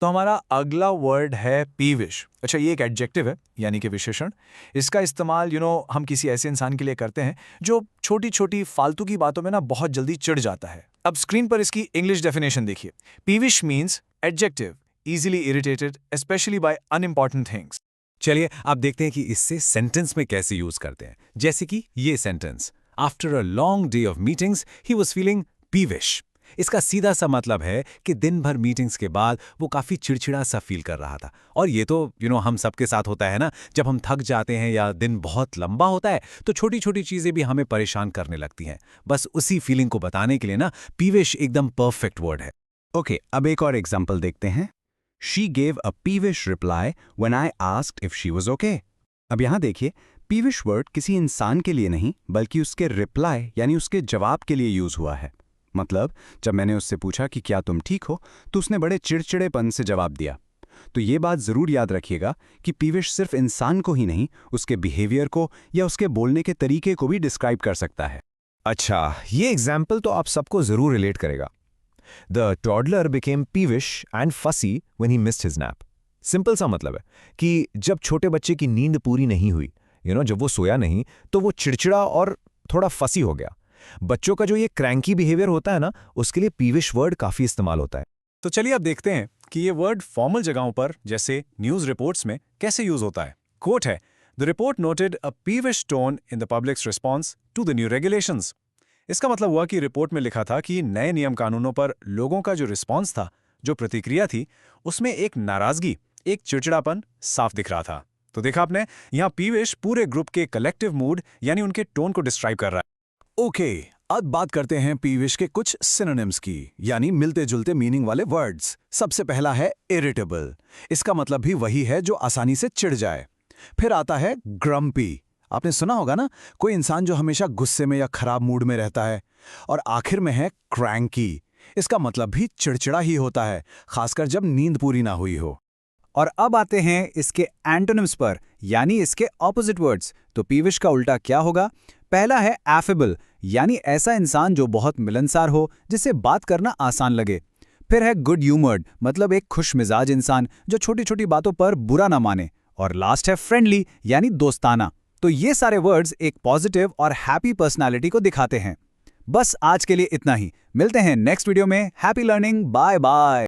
तो हमारा अगला वर्ड है पीविश। अच्छा, ये एक एडजेक्टिव है यानी कि विशेषण। इसका इस्तेमाल हम किसी ऐसे इंसान के लिए करते हैं जो छोटी छोटी फालतू की बातों में ना बहुत जल्दी चिढ़ जाता है। अब स्क्रीन पर इसकी इंग्लिश डेफिनेशन देखिए। Peevish means adjective easily irritated specially by unimportant things. चलिए आप देखते हैं कि इससे सेंटेंस में कैसे यूज करते हैं। जैसे कि ये sentence, after a long day of meetings he was feeling peevish. इसका सीधा सा मतलब है कि दिन भर मीटिंग्स के बाद वो काफी चिड़चिड़ा सा फील कर रहा था। और ये तो हम सबके साथ होता है ना, जब हम थक जाते हैं या दिन बहुत लंबा होता है तो छोटी छोटी चीजें भी हमें परेशान करने लगती हैं। बस उसी फीलिंग को बताने के लिए ना पीविश एकदम परफेक्ट वर्ड है। ओके, अब एक और एग्जाम्पल देखते हैं। She gave a peevish reply when I asked if she was okay. अब यहाँ देखिए, peevish वर्ड किसी इंसान के लिए नहीं बल्कि उसके रिप्लाई यानी उसके जवाब के लिए यूज हुआ है। मतलब जब मैंने उससे पूछा कि क्या तुम ठीक हो तो उसने बड़े चिड़चिड़ेपन से जवाब दिया। तो ये बात जरूर याद रखिएगा कि पीविश सिर्फ इंसान को ही नहीं, उसके बिहेवियर को या उसके बोलने के तरीके को भी डिस्क्राइब कर सकता है। अच्छा, ये एग्जाम्पल तो आप सबको जरूर रिलेट करेगा। The toddler became peevish and fussy when he missed his nap. Simple सा मतलब है कि जब छोटे बच्चे की नींद पूरी नहीं हुई, जब वो सोया नहीं, तो वो चिड़चिड़ा और थोड़ा फसी हो गया। बच्चों का जो ये क्रैंकी बिहेवियर होता है ना, उसके लिए पीविश वर्ड काफी इस्तेमाल होता है। तो चलिए अब देखते हैं कि ये वर्ड फॉर्मल जगहों पर जैसे न्यूज रिपोर्ट्स में कैसे यूज होता है। कोट है, the report noted a peevish tone in the public's response to the new regulations. इसका मतलब हुआ कि रिपोर्ट में लिखा था कि नए नियम कानूनों पर लोगों का जो रिस्पॉन्स था, जो प्रतिक्रिया थी, उसमें एक नाराजगी, एक चिड़चिड़ापन साफ दिख रहा था। तो देखा आपने, यहाँ पीविश पूरे ग्रुप के कलेक्टिव मूड यानी उनके टोन को डिस्क्राइब कर रहा है। ओके, अब बात करते हैं पीविश के कुछ सिनोनिम्स की, यानी मिलते जुलते मीनिंग वाले वर्ड्स। सबसे पहला है इरिटेबल। इसका मतलब भी वही है जो आसानी से चिढ़ जाए। फिर आता है ग्रम्पी। आपने सुना होगा ना, कोई इंसान जो हमेशा गुस्से में या खराब मूड में रहता है। और आखिर में है क्रैंकी। इसका मतलब भी चिड़चिड़ा ही होता है, खासकर जब नींद पूरी ना हुई हो। और अब आते हैं इसके एंटोनिम्स पर, यानी इसके ऑपोजिट वर्ड्स। तो पीविश का उल्टा क्या होगा? पहला है एफेबल, यानी ऐसा इंसान जो बहुत मिलनसार हो, जिससे बात करना आसान लगे। फिर है गुड ह्यूमर्ड, मतलब एक खुश मिजाज इंसान जो छोटी छोटी बातों पर बुरा ना माने। और लास्ट है फ्रेंडली, यानी दोस्ताना। तो ये सारे वर्ड्स एक पॉजिटिव और हैप्पी पर्सनालिटी को दिखाते हैं। बस आज के लिए इतना ही। मिलते हैं नेक्स्ट वीडियो में। Happy learning, bye bye.